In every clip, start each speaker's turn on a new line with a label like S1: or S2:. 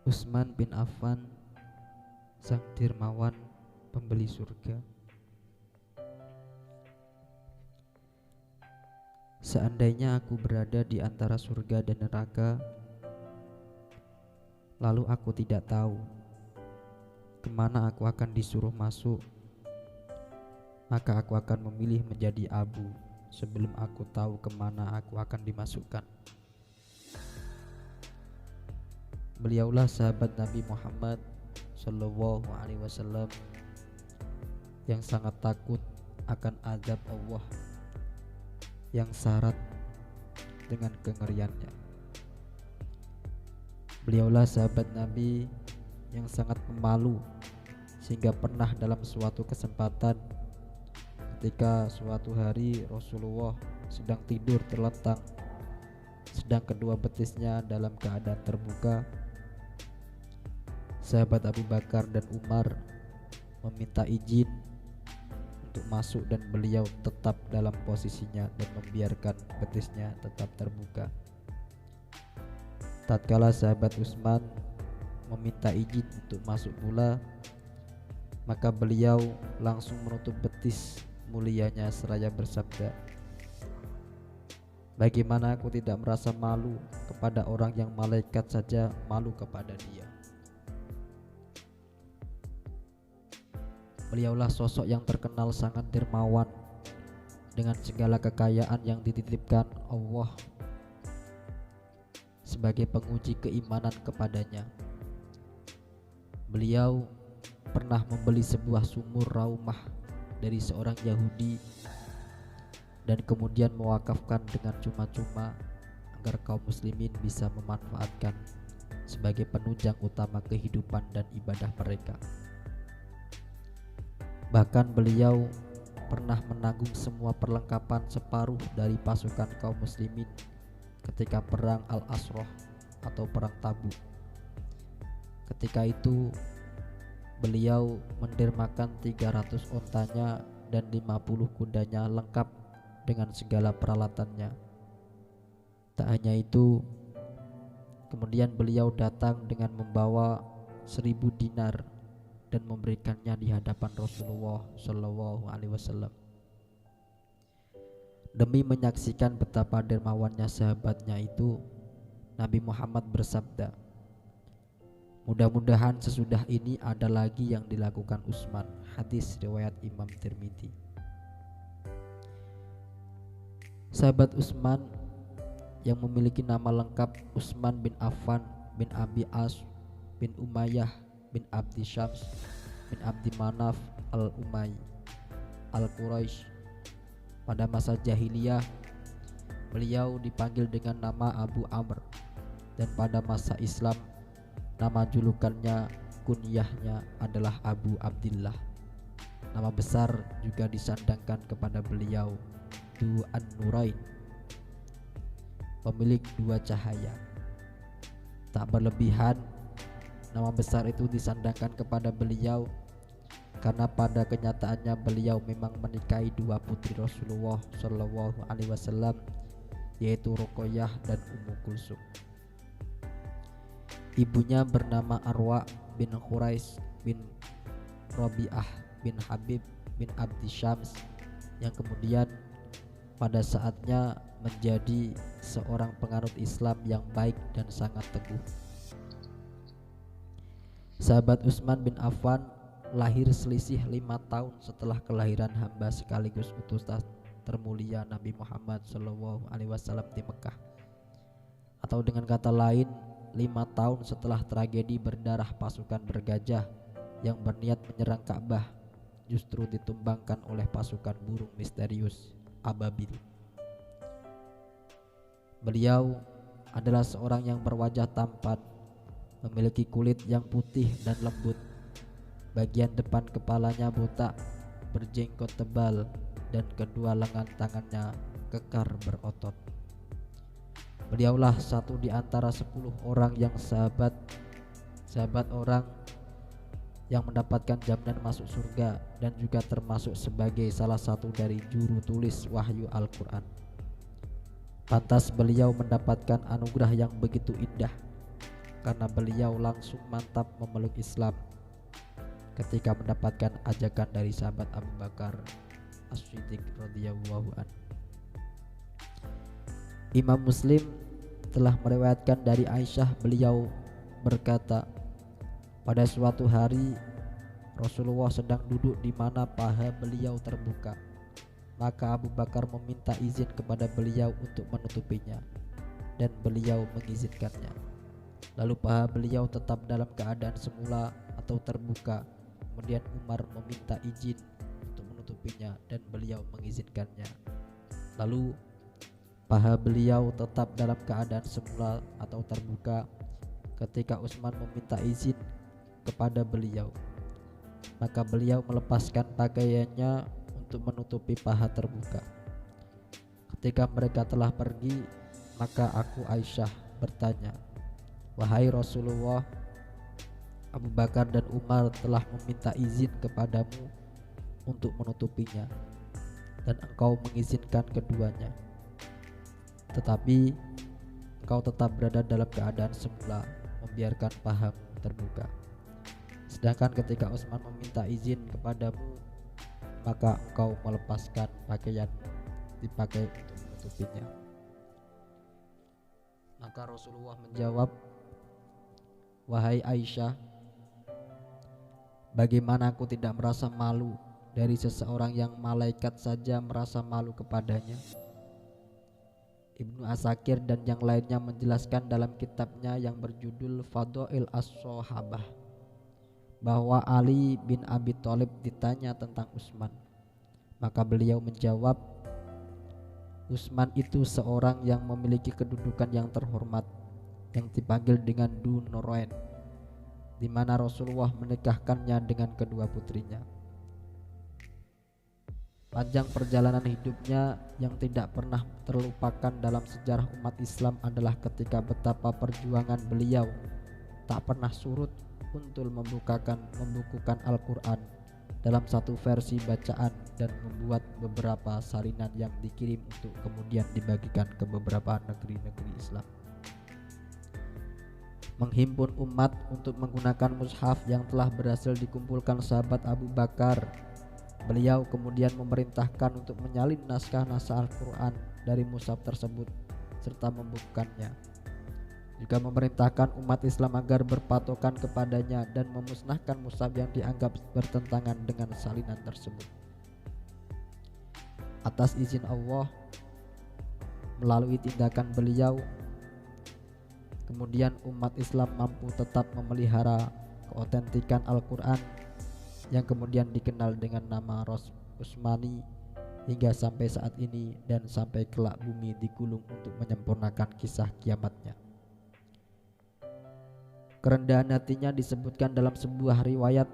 S1: Utsman bin Affan, sang dermawan pembeli surga. Seandainya aku berada di antara surga dan neraka, lalu aku tidak tahu kemana aku akan disuruh masuk, maka aku akan memilih menjadi abu sebelum aku tahu kemana aku akan dimasukkan. Beliaulah sahabat Nabi Muhammad Sallallahu Alaihi Wasallam yang sangat takut akan azab Allah yang syarat dengan kengeriannya. Beliaulah sahabat Nabi yang sangat pemalu, sehingga pernah dalam suatu kesempatan ketika suatu hari Rasulullah sedang tidur terlentang, sedang kedua betisnya dalam keadaan terbuka, sahabat Abu Bakar dan Umar meminta izin untuk masuk dan beliau tetap dalam posisinya dan membiarkan betisnya tetap terbuka. Tatkala sahabat Utsman meminta izin untuk masuk pula, maka beliau langsung menutup betis mulianya seraya bersabda, "Bagaimana aku tidak merasa malu kepada orang yang malaikat saja malu kepada dia." Beliaulah sosok yang terkenal sangat dermawan dengan segala kekayaan yang dititipkan Allah sebagai penguji keimanan kepadanya. Beliau pernah membeli sebuah sumur raumah dari seorang Yahudi dan kemudian mewakafkan dengan cuma-cuma agar kaum muslimin bisa memanfaatkan sebagai penunjang utama kehidupan dan ibadah mereka. Bahkan beliau pernah menanggung semua perlengkapan separuh dari pasukan kaum muslimin ketika perang Al-Asrah atau perang Tabuk. Ketika itu beliau mendermakan 300 ontanya dan 50 kudanya lengkap dengan segala peralatannya. Tak hanya itu, kemudian beliau datang dengan membawa 1000 dinar dan memberikannya di hadapan Rasulullah Shallallahu Alaihi Wasallam. Demi menyaksikan betapa dermawannya sahabatnya itu, Nabi Muhammad bersabda, "Mudah-mudahan sesudah ini ada lagi yang dilakukan Utsman." Hadis riwayat Imam Tirmidzi. Sahabat Utsman yang memiliki nama lengkap Utsman bin Affan bin Abi As bin Umayyah bin Abdi Syams bin Abdi Manaf al-Umayyi al-Quraisy. Pada masa jahiliyah beliau dipanggil dengan nama Abu Amr, dan pada masa Islam nama julukannya, kunyahnya adalah Abu Abdillah. Nama besar juga disandangkan kepada beliau, Du An-Nurain, pemilik dua cahaya. Tak berlebihan, nama besar itu disandangkan kepada beliau karena pada kenyataannya beliau memang menikahi dua putri Rasulullah Shallallahu Alaihi Wasallam, yaitu Ruqayyah dan Ummu Kulsum. Ibunya bernama Arwa bin Quraisy bin Rabi'ah bin Habib bin Abdi Syams, yang kemudian pada saatnya menjadi seorang penganut Islam yang baik dan sangat teguh. Sahabat Utsman bin Affan lahir selisih 5 tahun setelah kelahiran hamba sekaligus utusan termulia Nabi Muhammad Shallallahu Alaihi Wasallam di Mekah, atau dengan kata lain 5 tahun setelah tragedi berdarah pasukan bergajah yang berniat menyerang Ka'bah justru ditumbangkan oleh pasukan burung misterius Ababil. Beliau adalah seorang yang berwajah tampan, memiliki kulit yang putih dan lembut. Bagian depan kepalanya botak, berjenggot tebal, dan kedua lengan tangannya kekar berotot. Beliaulah satu di antara 10 orang yang sahabat orang yang mendapatkan jaminan masuk surga, dan juga termasuk sebagai salah satu dari juru tulis wahyu Al-Quran. Pantas beliau mendapatkan anugerah yang begitu indah, karena beliau langsung mantap memeluk Islam ketika mendapatkan ajakan dari sahabat Abu Bakar As-Siddiq radhiyallahu an. Imam Muslim telah meriwayatkan dari Aisyah, beliau berkata, pada suatu hari Rasulullah sedang duduk di mana paha beliau terbuka. Maka Abu Bakar meminta izin kepada beliau untuk menutupinya, dan beliau mengizinkannya. Lalu paha beliau tetap dalam keadaan semula atau terbuka. Kemudian Umar meminta izin untuk menutupinya, dan beliau mengizinkannya. Lalu paha beliau tetap dalam keadaan semula atau terbuka ketika Utsman meminta izin kepada beliau. Maka beliau melepaskan pakaiannya untuk menutupi paha terbuka. Ketika mereka telah pergi, maka aku Aisyah bertanya, wahai Rasulullah, Abu Bakar dan Umar telah meminta izin kepadamu untuk menutupinya, dan engkau mengizinkan keduanya, tetapi engkau tetap berada dalam keadaan semula, membiarkan pahamu terbuka. Sedangkan ketika Utsman meminta izin kepadamu, maka engkau melepaskan pakaian dipakai untuk menutupinya. Maka Rasulullah menjawab, wahai Aisyah, bagaimana aku tidak merasa malu dari seseorang yang malaikat saja merasa malu kepadanya. Ibnu Asakir dan yang lainnya menjelaskan dalam kitabnya yang berjudul Fadhail As-Sahabah bahwa Ali bin Abi Thalib ditanya tentang Utsman. Maka beliau menjawab, Utsman itu seorang yang memiliki kedudukan yang terhormat, yang dipanggil dengan Du Nurain, di mana Rasulullah menikahkannya dengan kedua putrinya. Panjang perjalanan hidupnya yang tidak pernah terlupakan dalam sejarah umat Islam adalah ketika betapa perjuangan beliau tak pernah surut untuk membukukan Al-Quran dalam satu versi bacaan dan membuat beberapa salinan yang dikirim untuk kemudian dibagikan ke beberapa negeri-negeri Islam. Menghimpun umat untuk menggunakan mushaf yang telah berhasil dikumpulkan sahabat Abu Bakar. Beliau kemudian memerintahkan untuk menyalin naskah-naskah Al-Quran dari mushaf tersebut serta membukukannya. Juga memerintahkan umat Islam agar berpatokan kepadanya dan memusnahkan mushaf yang dianggap bertentangan dengan salinan tersebut. Atas izin Allah, melalui tindakan beliau, kemudian umat Islam mampu tetap memelihara keotentikan Al-Quran yang kemudian dikenal dengan nama Ros Utsmani hingga sampai saat ini dan sampai kelak bumi digulung untuk menyempurnakan kisah kiamatnya. Kerendahan hatinya disebutkan dalam sebuah riwayat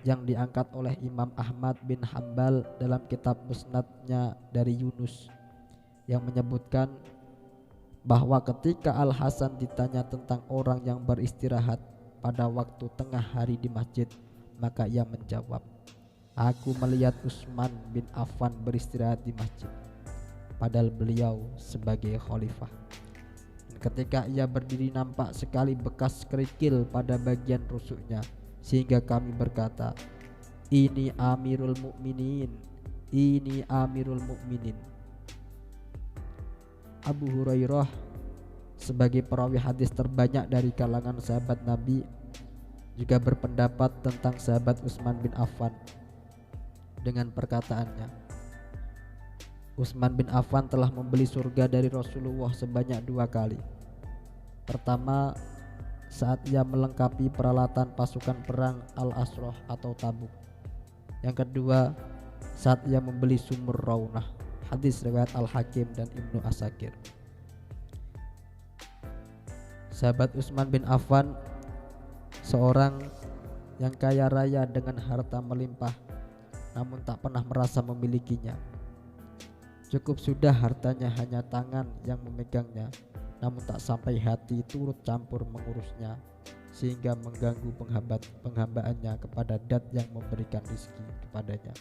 S1: yang diangkat oleh Imam Ahmad bin Hambal dalam kitab Musnadnya dari Yunus, yang menyebutkan bahwa ketika Al-Hasan ditanya tentang orang yang beristirahat pada waktu tengah hari di masjid, maka ia menjawab, aku melihat Utsman bin Affan beristirahat di masjid, padahal beliau sebagai khalifah. Ketika ia berdiri nampak sekali bekas kerikil pada bagian rusuknya, sehingga kami berkata, ini Amirul Mukminin, ini Amirul Mukminin. Abu Hurairah sebagai perawi hadis terbanyak dari kalangan sahabat Nabi juga berpendapat tentang sahabat Utsman bin Affan dengan perkataannya, Utsman bin Affan telah membeli surga dari Rasulullah sebanyak 2 kali. Pertama, saat ia melengkapi peralatan pasukan perang Al-Asrah atau Tabuk. Yang kedua, saat ia membeli sumur Raunah. Hadis riwayat Al-Hakim dan Ibnu Asakir. Sahabat Utsman bin Affan seorang yang kaya raya dengan harta melimpah, namun tak pernah merasa memilikinya. Cukup sudah hartanya hanya tangan yang memegangnya, namun tak sampai hati turut campur mengurusnya, sehingga mengganggu penghambaannya kepada Dat yang memberikan rezeki kepadanya.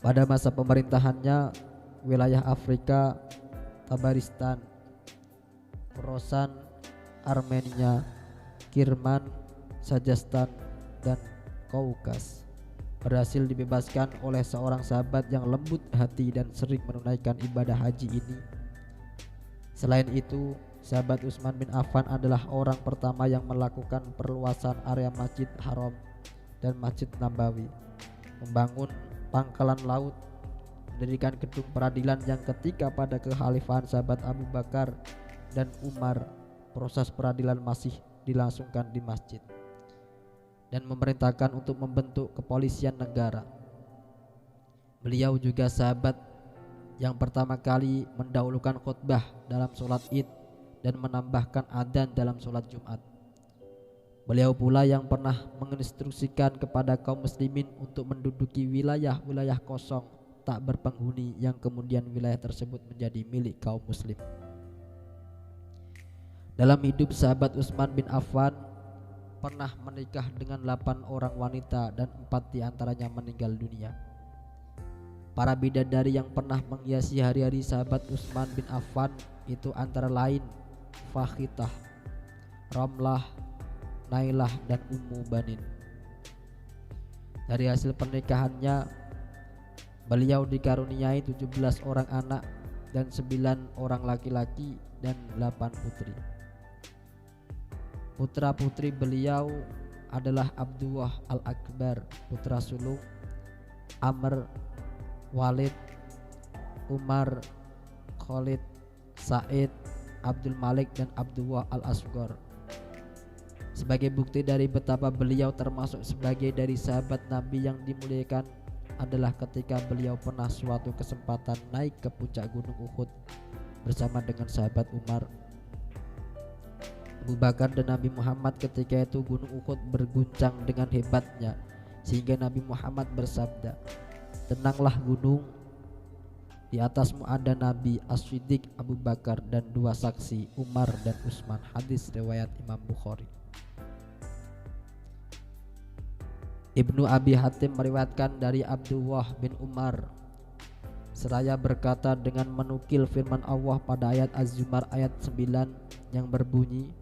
S1: Pada masa pemerintahannya, wilayah Afrika, Tabaristan, Khorasan, Armenia, Kirman, Sajastan, dan Kaukas, berhasil dibebaskan oleh seorang sahabat yang lembut hati dan sering menunaikan ibadah haji ini. Selain itu, sahabat Utsman bin Affan adalah orang pertama yang melakukan perluasan area Masjid Haram dan Masjid Nabawi, membangun pangkalan laut, mendirikan gedung peradilan yang ketika pada kekhalifahan sahabat Abu Bakar dan Umar proses peradilan masih dilangsungkan di masjid, dan memerintahkan untuk membentuk kepolisian negara. Beliau juga sahabat yang pertama kali mendahulukan khutbah dalam sholat Id dan menambahkan adzan dalam sholat Jumat. Beliau pula yang pernah menginstruksikan kepada kaum muslimin untuk menduduki wilayah-wilayah kosong tak berpenghuni yang kemudian wilayah tersebut menjadi milik kaum muslim. Dalam hidup sahabat Utsman bin Affan pernah menikah dengan 8 orang wanita dan 4 diantaranya meninggal dunia. Para bidadari yang pernah menghiasi hari-hari sahabat Utsman bin Affan itu antara lain Fakhitah, Ramlah, Nailah, dan Ummu Banin. Dari hasil pernikahannya, beliau dikaruniai 17 orang anak dan 9 orang laki-laki dan 8 putri. Putra-putri beliau adalah Abdullah Al-Akbar, putra sulung, Amr, Walid, Umar, Khalid, Said, Abdul Malik, dan Abdullah Al-Asghar. Sebagai bukti dari betapa beliau termasuk sebagai dari sahabat Nabi yang dimuliakan adalah ketika beliau pernah suatu kesempatan naik ke puncak gunung Uhud bersama dengan sahabat Umar, Abu Bakar, dan Nabi Muhammad. Ketika itu gunung Uhud berguncang dengan hebatnya sehingga Nabi Muhammad bersabda, "Tenanglah gunung, di atasmu ada Nabi, As-Siddiq, Abu Bakar, dan 2 saksi, Umar dan Utsman." Hadis riwayat Imam Bukhari. Ibnu Abi Hatim meriwayatkan dari Abdullah bin Umar seraya berkata dengan menukil firman Allah pada ayat Az-Zumar ayat 9 yang berbunyi,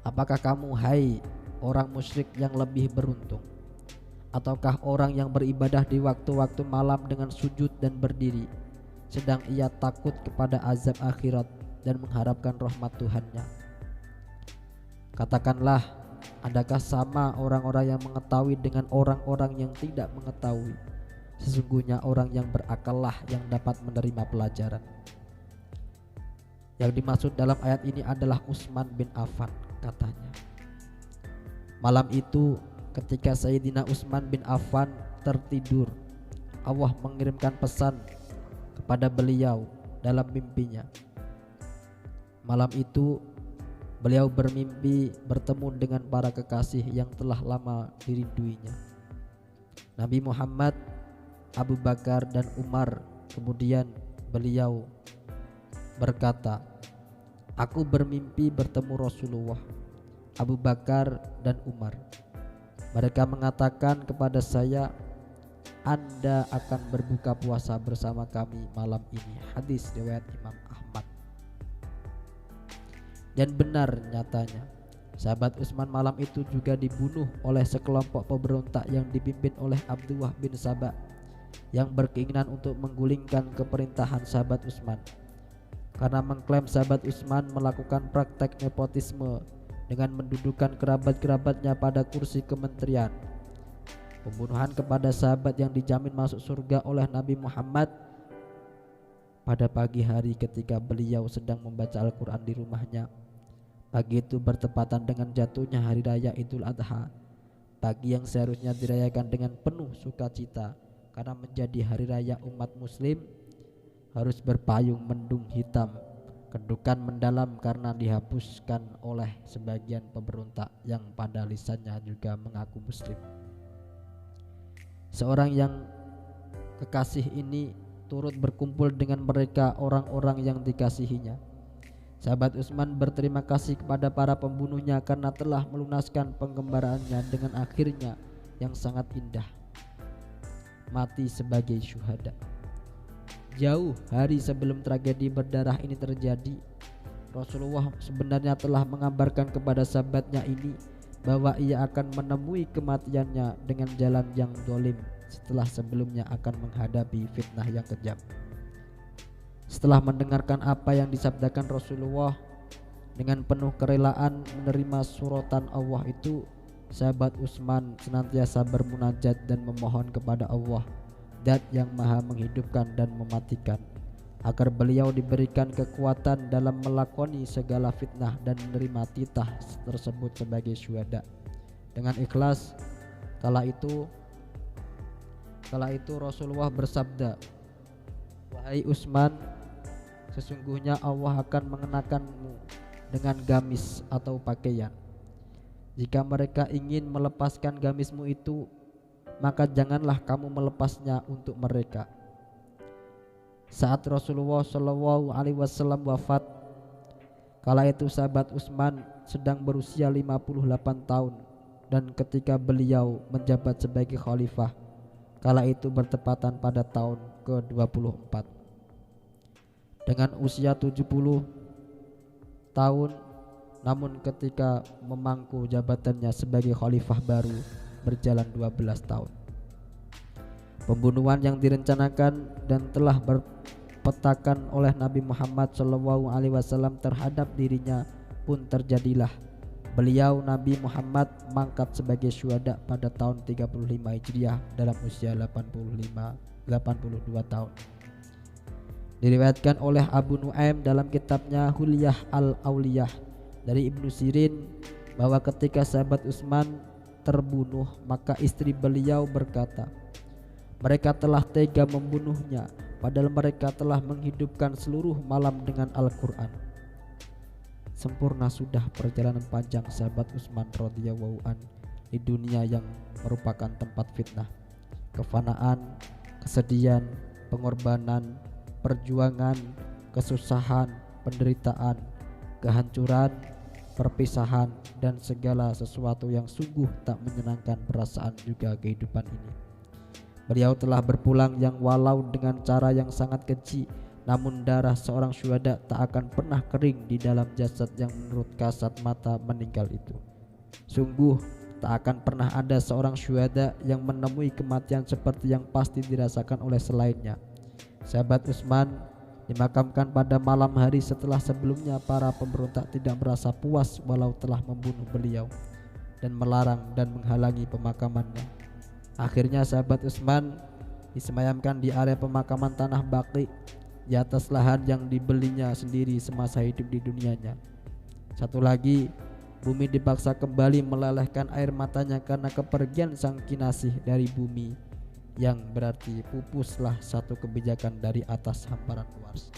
S1: "Apakah kamu, hai orang musyrik, yang lebih beruntung? Ataukah orang yang beribadah di waktu-waktu malam dengan sujud dan berdiri, sedang ia takut kepada azab akhirat dan mengharapkan rahmat Tuhannya? Katakanlah, adakah sama orang-orang yang mengetahui dengan orang-orang yang tidak mengetahui? Sesungguhnya orang yang berakallah yang dapat menerima pelajaran." Yang dimaksud dalam ayat ini adalah Utsman bin Affan, katanya. Malam itu ketika Sayyidina Utsman bin Affan tertidur, Allah mengirimkan pesan kepada beliau dalam mimpinya. Malam itu beliau bermimpi bertemu dengan para kekasih yang telah lama dirinduinya, Nabi Muhammad, Abu Bakar, dan Umar. Kemudian beliau berkata, "Aku bermimpi bertemu Rasulullah, Abu Bakar, dan Umar. Mereka mengatakan kepada saya, Anda akan berbuka puasa bersama kami malam ini." Hadis riwayat Imam Ahmad. Dan benar nyatanya, sahabat Utsman malam itu juga dibunuh oleh sekelompok pemberontak yang dipimpin oleh Abdullah bin Sabah yang berkeinginan untuk menggulingkan keperintahan sahabat Utsman karena mengklaim sahabat Utsman melakukan praktek nepotisme dengan mendudukan kerabat-kerabatnya pada kursi kementerian. Pembunuhan kepada sahabat yang dijamin masuk surga oleh Nabi Muhammad pada pagi hari ketika beliau sedang membaca Al-Quran di rumahnya. Pagi itu bertepatan dengan jatuhnya hari raya Idul Adha, pagi yang seharusnya dirayakan dengan penuh sukacita karena menjadi hari raya umat muslim, harus berpayung mendung hitam, kedukan mendalam karena dihapuskan oleh sebagian pemberontak yang pada lisannya juga mengaku muslim. Seorang yang kekasih ini turut berkumpul dengan mereka orang-orang yang dikasihinya. Sahabat Utsman berterima kasih kepada para pembunuhnya karena telah melunaskan penggembaraannya dengan akhirnya yang sangat indah, mati sebagai syuhada. Jauh hari sebelum tragedi berdarah ini terjadi, Rasulullah sebenarnya telah mengabarkan kepada sahabatnya ini bahwa ia akan menemui kematiannya dengan jalan yang dolim setelah sebelumnya akan menghadapi fitnah yang kejam. Setelah mendengarkan apa yang disabdakan Rasulullah, dengan penuh kerelaan menerima suratan Allah itu, sahabat Utsman senantiasa bermunajat dan memohon kepada Allah, Zat yang maha menghidupkan dan mematikan, agar beliau diberikan kekuatan dalam melakoni segala fitnah dan menerima titah tersebut sebagai syuhada. Dengan ikhlas, kala itu Rasulullah bersabda, "Wahai Utsman, sesungguhnya Allah akan mengenakanmu dengan gamis atau pakaian. Jika mereka ingin melepaskan gamismu itu, maka janganlah kamu melepasnya untuk mereka." Saat Rasulullah Shallallahu Alaihi Wasallam wafat, kala itu sahabat Utsman sedang berusia 58 tahun, dan ketika beliau menjabat sebagai khalifah, kala itu bertepatan pada tahun ke-24. Dengan usia 70 tahun, namun ketika memangku jabatannya sebagai khalifah baru berjalan 12 tahun. Pembunuhan yang direncanakan dan telah berpetakan oleh Nabi Muhammad SAW terhadap dirinya pun terjadilah. Beliau Nabi Muhammad mangkat sebagai syuhada pada tahun 35 Hijriah dalam usia 82 tahun. Diriwayatkan oleh Abu Nuaim dalam kitabnya Hulyah al-Auliyah dari Ibnu Sirin bahwa ketika sahabat Utsman terbunuh, maka istri beliau berkata, "Mereka telah tega membunuhnya, padahal mereka telah menghidupkan seluruh malam dengan Al-Quran." Sempurna sudah perjalanan panjang sahabat Utsman radhiyallahu an di dunia yang merupakan tempat fitnah, kefanaan, kesedihan, pengorbanan, perjuangan, kesusahan, penderitaan, kehancuran, perpisahan, dan segala sesuatu yang sungguh tak menyenangkan perasaan juga kehidupan ini. Beliau telah berpulang yang walau dengan cara yang sangat keji, namun darah seorang syuhada tak akan pernah kering di dalam jasad yang menurut kasat mata meninggal itu. Sungguh tak akan pernah ada seorang syuhada yang menemui kematian seperti yang pasti dirasakan oleh selainnya. Sahabat Utsman dimakamkan pada malam hari setelah sebelumnya para pemberontak tidak merasa puas walau telah membunuh beliau dan melarang dan menghalangi pemakamannya. Akhirnya sahabat Utsman disemayamkan di area pemakaman Tanah Baqi di atas lahan yang dibelinya sendiri semasa hidup di dunianya. Satu lagi, bumi dipaksa kembali melelehkan air matanya karena kepergian sang kinasih dari bumi, yang berarti pupuslah satu kebijakan dari atas hamparan luas.